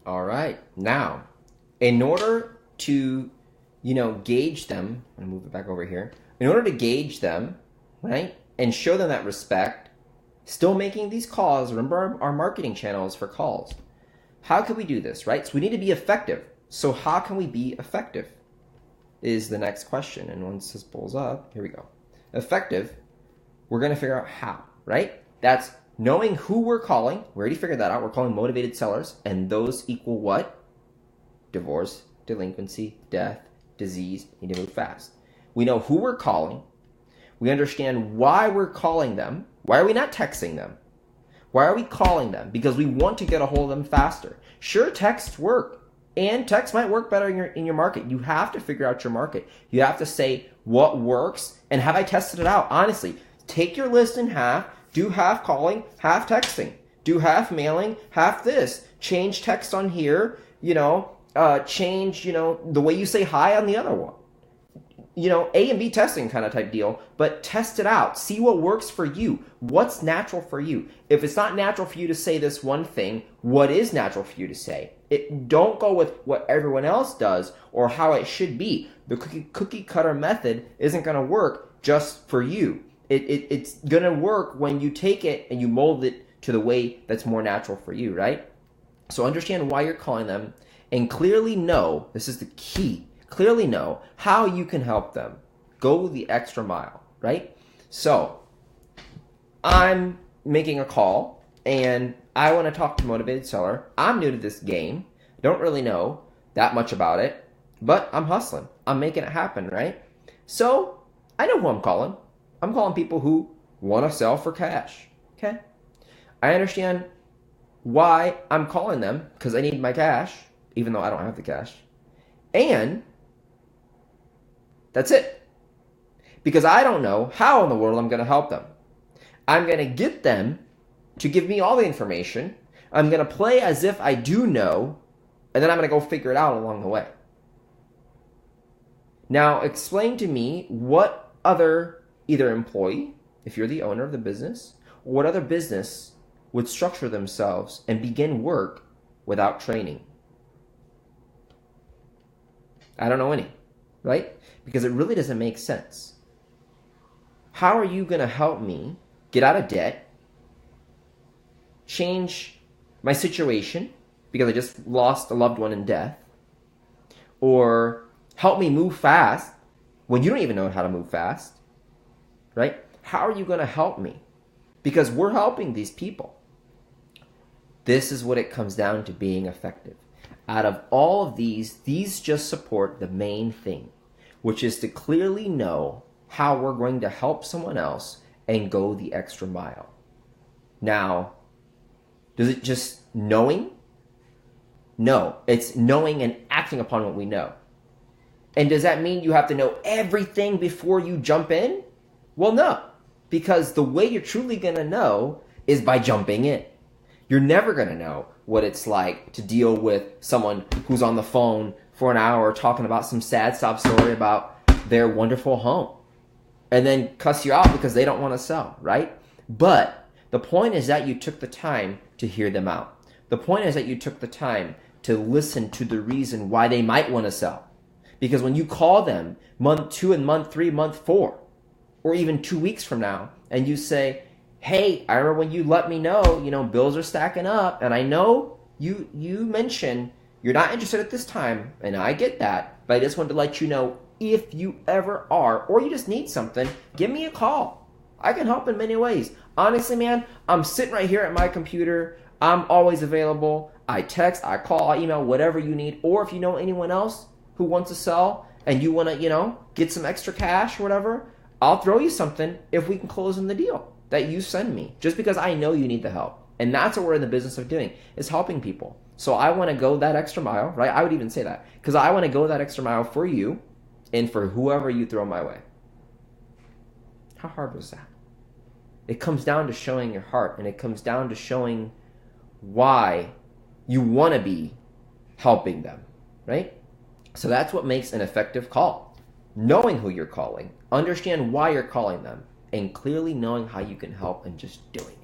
All right. Now, in order to, gauge them, I'm going to move it back over here. In order to gauge them, right, and show them that respect, still making these calls, remember our marketing channels for calls. How can we do this, right? So we need to be effective. So how can we be effective is the next question. And once this pulls up, here we go. Effective, we're going to figure out how, right? That's knowing who we're calling. We already figured that out. We're calling motivated sellers. And those equal what? Divorce, delinquency, death, disease, need to move fast. We know who we're calling. We understand why we're calling them. Why are we not texting them? Why are we calling them? Because we want to get a hold of them faster. Sure, texts work. And text might work better in your market. You have to figure out your market. You have to say what works and have I tested it out? Honestly, take your list in half. Do half calling, half texting. Do half mailing, half this. Change text on here, change, the way you say hi on the other one. A and B testing kind of type deal, but test it out. See what works for you. What's natural for you? If it's not natural for you to say this one thing, what is natural for you to say? Don't go with what everyone else does or how it should be. The cookie cutter method isn't going to work just for you. It's going to work when you take it and you mold it to the way that's more natural for you, right? So understand why you're calling them and clearly know, this is the key, clearly know how you can help them. Go the extra mile, right? So I'm making a call and I want to talk to a motivated seller. I'm new to this game. Don't really know that much about it, but I'm hustling. I'm making it happen, right? So I know who I'm calling. I'm calling people who want to sell for cash, okay? I understand why I'm calling them because I need my cash, even though I don't have the cash. And that's it. Because I don't know how in the world I'm going to help them. I'm going to get them to give me all the information. I'm going to play as if I do know, and then I'm going to go figure it out along the way. Now, explain to me what other either employee, if you're the owner of the business, or what other business would structure themselves and begin work without training. I don't know any, right? Because it really doesn't make sense. How are you going to help me get out of debt, change my situation because I just lost a loved one in death, or help me move fast when you don't even know how to move fast, right? How are you going to help me? Because we're helping these people. This is what it comes down to being effective. Out of all of these just support the main thing, which is to clearly know how we're going to help someone else and go the extra mile. Now, does it just knowing? No, it's knowing and acting upon what we know. And does that mean you have to know everything before you jump in? Well, no, because the way you're truly going to know is by jumping in. You're never going to know what it's like to deal with someone who's on the phone for an hour talking about some sad sob story about their wonderful home and then cuss you out because they don't want to sell, right? But the point is that you took the time to hear them out. The point is that you took the time to listen to the reason why they might want to sell. Because when you call them month 2 and month 3, month 4, or even 2 weeks from now, and you say, hey, I remember when you let me know, bills are stacking up, and I know you mentioned you're not interested at this time, and I get that, but I just wanted to let you know if you ever are, or you just need something, give me a call. I can help in many ways. Honestly, man, I'm sitting right here at my computer. I'm always available. I text, I call, I email, whatever you need. Or if you know anyone else who wants to sell and you want to, get some extra cash or whatever, I'll throw you something if we can close in the deal that you send me, just because I know you need the help. And that's what we're in the business of doing, is helping people. So I want to go that extra mile, right? I would even say that, because I want to go that extra mile for you and for whoever you throw my way. How hard was that? It comes down to showing your heart, and it comes down to showing why you want to be helping them, right? So that's what makes an effective call. Knowing who you're calling, understand why you're calling them, and clearly knowing how you can help and just doing it.